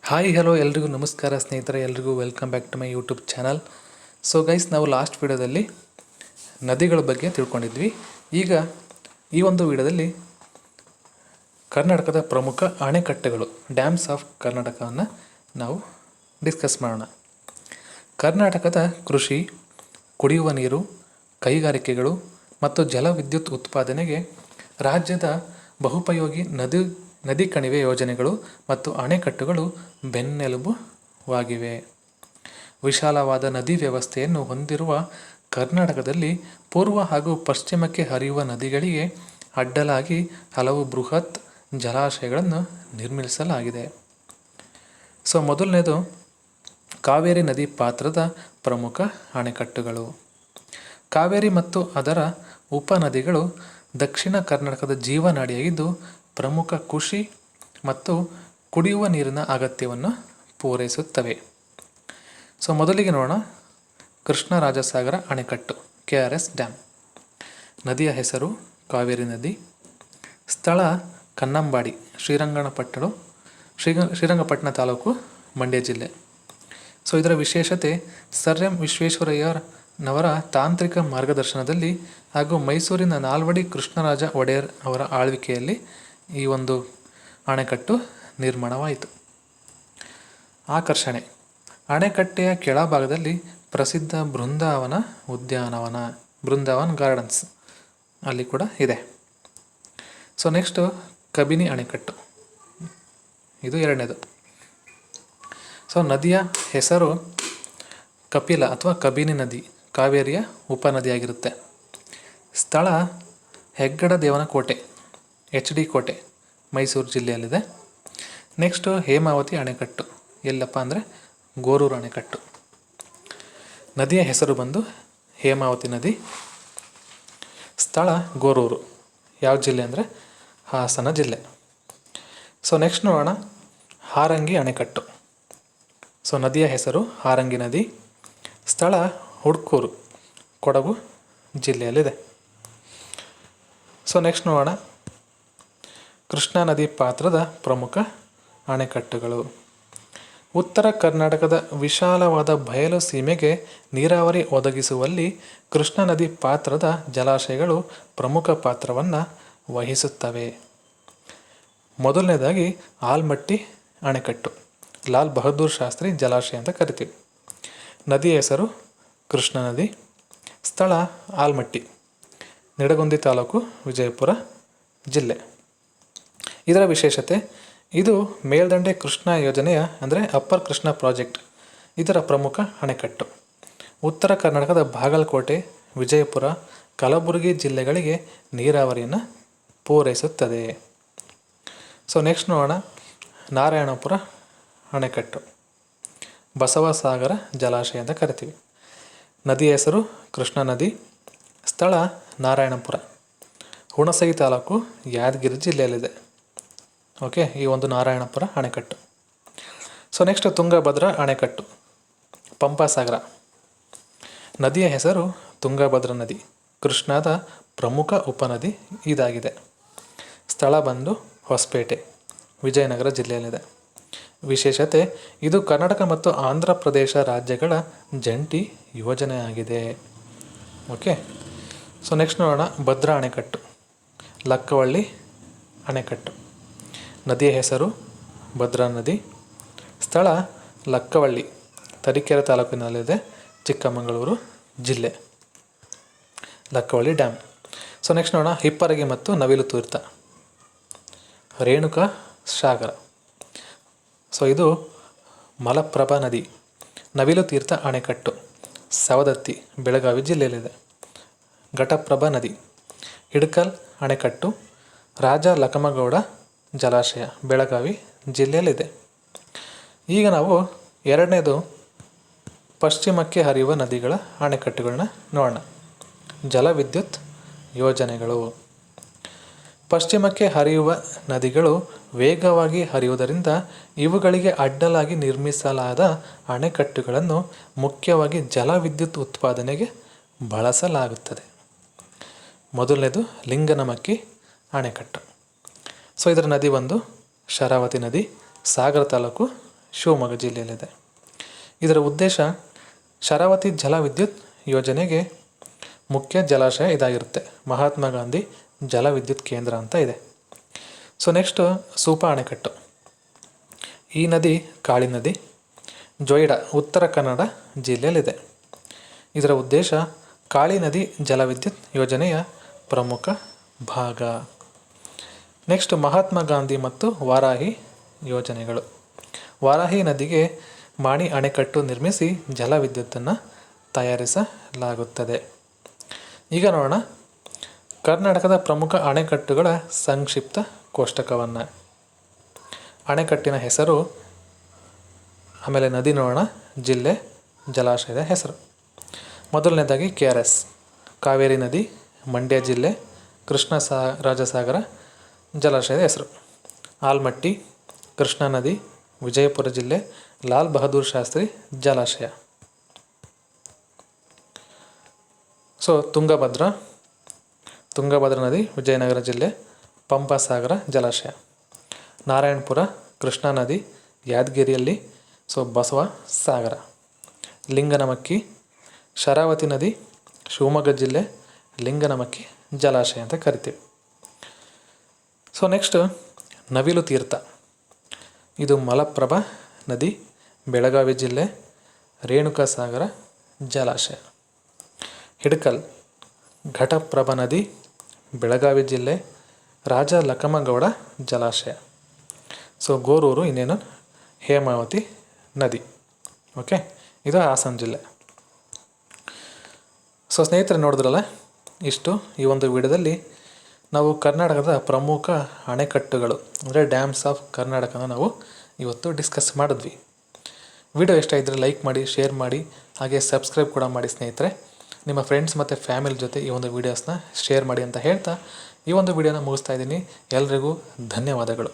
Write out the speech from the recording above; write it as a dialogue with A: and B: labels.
A: Hi hello ಎಲ್ರಿಗೂ ನಮಸ್ಕಾರ ಸ್ನೇಹಿತರೆ, ಎಲ್ರಿಗೂ welcome back to my YouTube channel. So guys, ನಾವು ಲಾಸ್ಟ್ ವಿಡಿಯೋದಲ್ಲಿ ನದಿಗಳ ಬಗ್ಗೆ ತಿಳ್ಕೊಂಡಿದ್ವಿ. ಈಗ ಈ ಒಂದು ವಿಡಿಯೋದಲ್ಲಿ ಕರ್ನಾಟಕದ ಪ್ರಮುಖ ಅಣೆಕಟ್ಟೆಗಳು, ಡ್ಯಾಮ್ಸ್ ಆಫ್ ಕರ್ನಾಟಕವನ್ನು ನಾವು ಡಿಸ್ಕಸ್ ಮಾಡೋಣ. ಕರ್ನಾಟಕದ ಕೃಷಿ, ಕುಡಿಯುವ ನೀರು, ಕೈಗಾರಿಕೆಗಳು ಮತ್ತು ಜಲವಿದ್ಯುತ್ ಉತ್ಪಾದನೆಗೆ ರಾಜ್ಯದ ಬಹುಪಯೋಗಿ ನದಿ ಕಣಿವೆ ಯೋಜನೆಗಳು ಮತ್ತು ಅಣೆಕಟ್ಟುಗಳು ಬೆನ್ನೆಲುಬುವಾಗಿವೆ. ವಿಶಾಲವಾದ ನದಿ ವ್ಯವಸ್ಥೆಯನ್ನು ಹೊಂದಿರುವ ಕರ್ನಾಟಕದಲ್ಲಿ ಪೂರ್ವ ಹಾಗೂ ಪಶ್ಚಿಮಕ್ಕೆ ಹರಿಯುವ ನದಿಗಳಿಗೆ ಅಡ್ಡಲಾಗಿ ಹಲವು ಬೃಹತ್ ಜಲಾಶಯಗಳನ್ನು ನಿರ್ಮಿಸಲಾಗಿದೆ. ಸೊ ಮೊದಲನೇದು ಕಾವೇರಿ ನದಿ ಪಾತ್ರದ ಪ್ರಮುಖ ಅಣೆಕಟ್ಟುಗಳು. ಕಾವೇರಿ ಮತ್ತು ಅದರ ಉಪನದಿಗಳು ದಕ್ಷಿಣ ಕರ್ನಾಟಕದ ಜೀವನಾಡಿಯಾಗಿದ್ದು ಪ್ರಮುಖ ಕೃಷಿ ಮತ್ತು ಕುಡಿಯುವ ನೀರಿನ ಅಗತ್ಯವನ್ನು ಪೂರೈಸುತ್ತವೆ. ಸೊ ಮೊದಲಿಗೆ ನೋಡೋಣ, ಕೃಷ್ಣರಾಜಸಾಗರ ಅಣೆಕಟ್ಟು, KRS ಡ್ಯಾಮ್. ನದಿಯ ಹೆಸರು ಕಾವೇರಿ ನದಿ. ಸ್ಥಳ ಕನ್ನಂಬಾಡಿ, ಶ್ರೀರಂಗಪಟ್ಟಣ ತಾಲೂಕು, ಮಂಡ್ಯ ಜಿಲ್ಲೆ. ಸೊ ಇದರ ವಿಶೇಷತೆ, ಸರ್ ಎಂ ವಿಶ್ವೇಶ್ವರಯ್ಯನವರ ತಾಂತ್ರಿಕ ಮಾರ್ಗದರ್ಶನದಲ್ಲಿ ಹಾಗೂ ಮೈಸೂರಿನ ನಾಲ್ವಡಿ ಕೃಷ್ಣರಾಜ ಒಡೆಯರ್ ಅವರ ಆಳ್ವಿಕೆಯಲ್ಲಿ ಈ ಒಂದು ಅಣೆಕಟ್ಟು ನಿರ್ಮಾಣವಾಯಿತು. ಆಕರ್ಷಣೆ: ಅಣೆಕಟ್ಟೆಯ ಕೆಳಭಾಗದಲ್ಲಿ ಪ್ರಸಿದ್ಧ ಬೃಂದಾವನ ಉದ್ಯಾನವನ, ಬೃಂದಾವನ್ ಗಾರ್ಡನ್ಸ್ ಅಲ್ಲಿ ಕೂಡ ಇದೆ. ಸೊ ನೆಕ್ಸ್ಟು ಕಬಿನಿ ಅಣೆಕಟ್ಟು, ಇದು ಎರಡನೇದು. ಸೊ ನದಿಯ ಹೆಸರು ಕಪಿಲ ಅಥವಾ ಕಬಿನಿ ನದಿ, ಕಾವೇರಿಯ ಉಪನದಿಯಾಗಿರುತ್ತೆ. ಸ್ಥಳ ಹೆಗ್ಗಡ ದೇವನಕೋಟೆ, HD ಕೋಟೆ, ಮೈಸೂರು ಜಿಲ್ಲೆಯಲ್ಲಿದೆ. ನೆಕ್ಸ್ಟು ಹೇಮಾವತಿ ಅಣೆಕಟ್ಟು, ಎಲ್ಲಪ್ಪ ಅಂದರೆ ಗೋರೂರು ಅಣೆಕಟ್ಟು. ನದಿಯ ಹೆಸರು ಬಂದು ಹೇಮಾವತಿ ನದಿ. ಸ್ಥಳ ಗೋರೂರು, ಯಾವ ಜಿಲ್ಲೆ ಅಂದರೆ ಹಾಸನ ಜಿಲ್ಲೆ. ಸೊ ನೆಕ್ಸ್ಟ್ ನೋಡೋಣ, ಹಾರಂಗಿ ಅಣೆಕಟ್ಟು. ಸೊ ನದಿಯ ಹೆಸರು ಹಾರಂಗಿ ನದಿ. ಸ್ಥಳ ಹುಡ್ಕೂರು, ಕೊಡಗು ಜಿಲ್ಲೆಯಲ್ಲಿದೆ. ಸೊ ನೆಕ್ಸ್ಟ್ ನೋಡೋಣ, ಕೃಷ್ಣಾ ನದಿ ಪಾತ್ರದ ಪ್ರಮುಖ ಅಣೆಕಟ್ಟುಗಳು. ಉತ್ತರ ಕರ್ನಾಟಕದ ವಿಶಾಲವಾದ ಬಯಲು ಸೀಮೆಗೆ ನೀರಾವರಿ ಒದಗಿಸುವಲ್ಲಿ ಕೃಷ್ಣಾ ನದಿ ಪಾತ್ರದ ಜಲಾಶಯಗಳು ಪ್ರಮುಖ ಪಾತ್ರವನ್ನು ವಹಿಸುತ್ತವೆ. ಮೊದಲನೇದಾಗಿ ಆಲ್ಮಟ್ಟಿ ಅಣೆಕಟ್ಟು, ಲಾಲ್ ಬಹದ್ದೂರ್ ಶಾಸ್ತ್ರಿ ಜಲಾಶಯ ಅಂತ ಕರಿತೀವಿ. ನದಿಯ ಹೆಸರು ಕೃಷ್ಣಾ ನದಿ. ಸ್ಥಳ ಆಲ್ಮಟ್ಟಿ, ನಿಡಗುಂದಿ ತಾಲೂಕು, ವಿಜಯಪುರ ಜಿಲ್ಲೆ. ಇದರ ವಿಶೇಷತೆ, ಇದು ಮೇಲ್ದಂಡೆ ಕೃಷ್ಣಾ ಯೋಜನೆಯ ಅಂದರೆ ಅಪ್ಪರ್ ಕೃಷ್ಣಾ ಪ್ರಾಜೆಕ್ಟ್, ಇದರ ಪ್ರಮುಖ ಅಣೆಕಟ್ಟು. ಉತ್ತರ ಕರ್ನಾಟಕದ ಬಾಗಲಕೋಟೆ, ವಿಜಯಪುರ, ಕಲಬುರಗಿ ಜಿಲ್ಲೆಗಳಿಗೆ ನೀರಾವರಿಯನ್ನು ಪೂರೈಸುತ್ತದೆ. ಸೊ ನೆಕ್ಸ್ಟ್ ನೋಡೋಣ, ನಾರಾಯಣಪುರ ಅಣೆಕಟ್ಟು, ಬಸವಸಾಗರ ಜಲಾಶಯ ಅಂತ ಕರಿತೀವಿ. ನದಿಯ ಹೆಸರು ಕೃಷ್ಣಾ ನದಿ. ಸ್ಥಳ ನಾರಾಯಣಪುರ, ಹುಣಸಗಿ ತಾಲೂಕು, ಯಾದಗಿರಿ ಜಿಲ್ಲೆಯಲ್ಲಿದೆ. ಓಕೆ, ಈ ಒಂದು ನಾರಾಯಣಪುರ ಅಣೆಕಟ್ಟು. ಸೊ ನೆಕ್ಸ್ಟ್ ತುಂಗಭದ್ರಾ ಅಣೆಕಟ್ಟು, ಪಂಪಾಸಾಗರ. ನದಿಯ ಹೆಸರು ತುಂಗಭದ್ರಾ ನದಿ. ಕೃಷ್ಣಾದ ಪ್ರಮುಖ ಉಪನದಿ ಇದಾಗಿದೆ. ಸ್ಥಳ ಬಂದು ಹೊಸಪೇಟೆ, ವಿಜಯನಗರ ಜಿಲ್ಲೆಯಲ್ಲಿದೆ. ವಿಶೇಷತೆ, ಇದು ಕರ್ನಾಟಕ ಮತ್ತು ಆಂಧ್ರ ಪ್ರದೇಶ ರಾಜ್ಯಗಳ ಜಂಟಿ ಯೋಜನೆಯಾಗಿದೆ. ಓಕೆ, ಸೊ ನೆಕ್ಸ್ಟ್ ನೋಡೋಣ, ಭದ್ರಾ ಅಣೆಕಟ್ಟು, ಲಕ್ಕವಳ್ಳಿ ಅಣೆಕಟ್ಟು. ನದಿಯ ಹೆಸರು ಭದ್ರಾ ನದಿ. ಸ್ಥಳ ಲಕ್ಕವಳ್ಳಿ, ತರೀಕೆರೆ ತಾಲೂಕಿನಲ್ಲಿದೆ, ಚಿಕ್ಕಮಗಳೂರು ಜಿಲ್ಲೆ. ಲಕ್ಕವಳ್ಳಿ ಡ್ಯಾಮ್. ಸೊ ನೆಕ್ಸ್ಟ್ ನೋಡೋಣ, ಹಿಪ್ಪರಗಿ ಮತ್ತು ನವಿಲು ತೀರ್ಥ, ರೇಣುಕಾ ಸಾಗರ. ಸೊ ಇದು ಮಲಪ್ರಭಾ ನದಿ. ನವಿಲು ತೀರ್ಥ ಅಣೆಕಟ್ಟು, ಸವದತ್ತಿ, ಬೆಳಗಾವಿ ಜಿಲ್ಲೆಯಲ್ಲಿದೆ. ಘಟಪ್ರಭಾ ನದಿ. ಹಿಡಕಲ್ ಅಣೆಕಟ್ಟು, ರಾಜ ಲಕಮಗೌಡ ಜಲಾಶಯ, ಬೆಳಗಾವಿ ಜಿಲ್ಲೆಯಲ್ಲಿದೆ. ಈಗ ನಾವು ಎರಡನೇದು ಪಶ್ಚಿಮಕ್ಕೆ ಹರಿಯುವ ನದಿಗಳ ಅಣೆಕಟ್ಟುಗಳನ್ನ ನೋಡೋಣ. ಜಲವಿದ್ಯುತ್ ಯೋಜನೆಗಳು. ಪಶ್ಚಿಮಕ್ಕೆ ಹರಿಯುವ ನದಿಗಳು ವೇಗವಾಗಿ ಹರಿಯುವುದರಿಂದ ಇವುಗಳಿಗೆ ಅಡ್ಡಲಾಗಿ ನಿರ್ಮಿಸಲಾದ ಅಣೆಕಟ್ಟುಗಳನ್ನು ಮುಖ್ಯವಾಗಿ ಜಲವಿದ್ಯುತ್ ಉತ್ಪಾದನೆಗೆ ಬಳಸಲಾಗುತ್ತದೆ. ಮೊದಲನೇದು ಲಿಂಗನಮಕ್ಕಿ ಅಣೆಕಟ್ಟು. ಸೊ ಇದರ ನದಿ ಬಂದು ಶರಾವತಿ ನದಿ, ಸಾಗರ ತಾಲೂಕು, ಶಿವಮೊಗ್ಗ ಜಿಲ್ಲೆಯಲ್ಲಿದೆ. ಇದರ ಉದ್ದೇಶ ಶರಾವತಿ ಜಲವಿದ್ಯುತ್ ಯೋಜನೆಗೆ ಮುಖ್ಯ ಜಲಾಶಯ ಇದಾಗಿರುತ್ತೆ. ಮಹಾತ್ಮ ಗಾಂಧಿ ಜಲವಿದ್ಯುತ್ ಕೇಂದ್ರ ಅಂತ ಇದೆ. ಸೊ ನೆಕ್ಸ್ಟು ಸೂಪಾ ಅಣೆಕಟ್ಟು. ಈ ನದಿ ಕಾಳಿ ನದಿ, ಜೊಯ್ಡಾ ಉತ್ತರ ಕನ್ನಡ ಜಿಲ್ಲೆಯಲ್ಲಿದೆ. ಇದರ ಉದ್ದೇಶ ಕಾಳಿ ನದಿ ಜಲವಿದ್ಯುತ್ ಯೋಜನೆಯ ಪ್ರಮುಖ ಭಾಗ. ನೆಕ್ಸ್ಟ್ ಮಹಾತ್ಮ ಗಾಂಧಿ ಮತ್ತು ವಾರಾಹಿ ಯೋಜನೆಗಳು. ವಾರಾಹಿ ನದಿಗೆ ಮಾಣಿ ಅಣೆಕಟ್ಟು ನಿರ್ಮಿಸಿ ಜಲವಿದ್ಯುತ್ತನ್ನು ತಯಾರಿಸಲಾಗುತ್ತದೆ. ಈಗ ನೋಡೋಣ ಕರ್ನಾಟಕದ ಪ್ರಮುಖ ಅಣೆಕಟ್ಟುಗಳ ಸಂಕ್ಷಿಪ್ತ ಕೋಷ್ಟಕವನ್ನು. ಅಣೆಕಟ್ಟಿನ ಹೆಸರು, ಆಮೇಲೆ ನದಿ ನೋಡೋಣ, ಜಿಲ್ಲೆ, ಜಲಾಶಯದ ಹೆಸರು. ಮೊದಲನೇದಾಗಿ KRS ಕಾವೇರಿ ನದಿ, ಮಂಡ್ಯ ಜಿಲ್ಲೆ, ರಾಜಸಾಗರ ಜಲಾಶಯದ ಹೆಸರು. ಆಲ್ಮಟ್ಟಿ ಕೃಷ್ಣಾ ನದಿ, ವಿಜಯಪುರ ಜಿಲ್ಲೆ, ಲಾಲ್ ಬಹದ್ದೂರ್ ಶಾಸ್ತ್ರಿ ಜಲಾಶಯ. ಸೊ ತುಂಗಭದ್ರಾ ನದಿ, ವಿಜಯನಗರ ಜಿಲ್ಲೆ, ಪಂಪಸಾಗರ ಜಲಾಶಯ. ನಾರಾಯಣಪುರ ಕೃಷ್ಣಾ ನದಿ, ಯಾದಗಿರಿಯಲ್ಲಿ, ಸೊ ಬಸವ ಸಾಗರ. ಲಿಂಗನಮಕ್ಕಿ ಶರಾವತಿ ನದಿ, ಶಿವಮೊಗ್ಗ ಜಿಲ್ಲೆ, ಲಿಂಗನಮಕ್ಕಿ ಜಲಾಶಯ ಅಂತ ಕರಿತೀವಿ. ಸೊ ನೆಕ್ಸ್ಟ್ ನವಿಲು ತೀರ್ಥ. ಇದು ಮಲಪ್ರಭಾ ನದಿ, ಬೆಳಗಾವಿ ಜಿಲ್ಲೆ, ರೇಣುಕಾಸಾಗರ ಜಲಾಶಯ. ಹಿಡಕಲ್ ಘಟಪ್ರಭಾ ನದಿ, ಬೆಳಗಾವಿ ಜಿಲ್ಲೆ, ರಾಜ ಲಕಮಗೌಡ ಜಲಾಶಯ. ಸೊ ಗೋರೂರು ಇನ್ನೇನು ಹೇಮಾವತಿ ನದಿ. ಓಕೆ, ಇದು ಹಾಸನ ಜಿಲ್ಲೆ. ಸೊ ಸ್ನೇಹಿತರೆ, ನೋಡಿದ್ರಲ್ಲ, ಇಷ್ಟು ಈ ಒಂದು ವಿಡಿಯೋದಲ್ಲಿ ನಾವು ಕರ್ನಾಟಕದ ಪ್ರಮುಖ ಅಣೆಕಟ್ಟುಗಳು ಅಂದರೆ ಡ್ಯಾಮ್ಸ್ ಆಫ್ ಕರ್ನಾಟಕನ ನಾವು ಇವತ್ತು ಡಿಸ್ಕಸ್ ಮಾಡಿದ್ವಿ. ವಿಡಿಯೋ ಇಷ್ಟ ಇದ್ದರೆ ಲೈಕ್ ಮಾಡಿ, ಶೇರ್ ಮಾಡಿ, ಹಾಗೆ ಸಬ್ಸ್ಕ್ರೈಬ್ ಕೂಡ ಮಾಡಿ ಸ್ನೇಹಿತರೆ. ನಿಮ್ಮ ಫ್ರೆಂಡ್ಸ್ ಮತ್ತು ಫ್ಯಾಮಿಲಿ ಜೊತೆ ಈ ಒಂದು ವೀಡಿಯೋಸ್ನ ಶೇರ್ ಮಾಡಿ ಅಂತ ಹೇಳ್ತಾ ಈ ಒಂದು ವಿಡಿಯೋನ ಮುಗಿಸ್ತಾ ಇದ್ದೀನಿ. ಎಲ್ರಿಗೂ ಧನ್ಯವಾದಗಳು.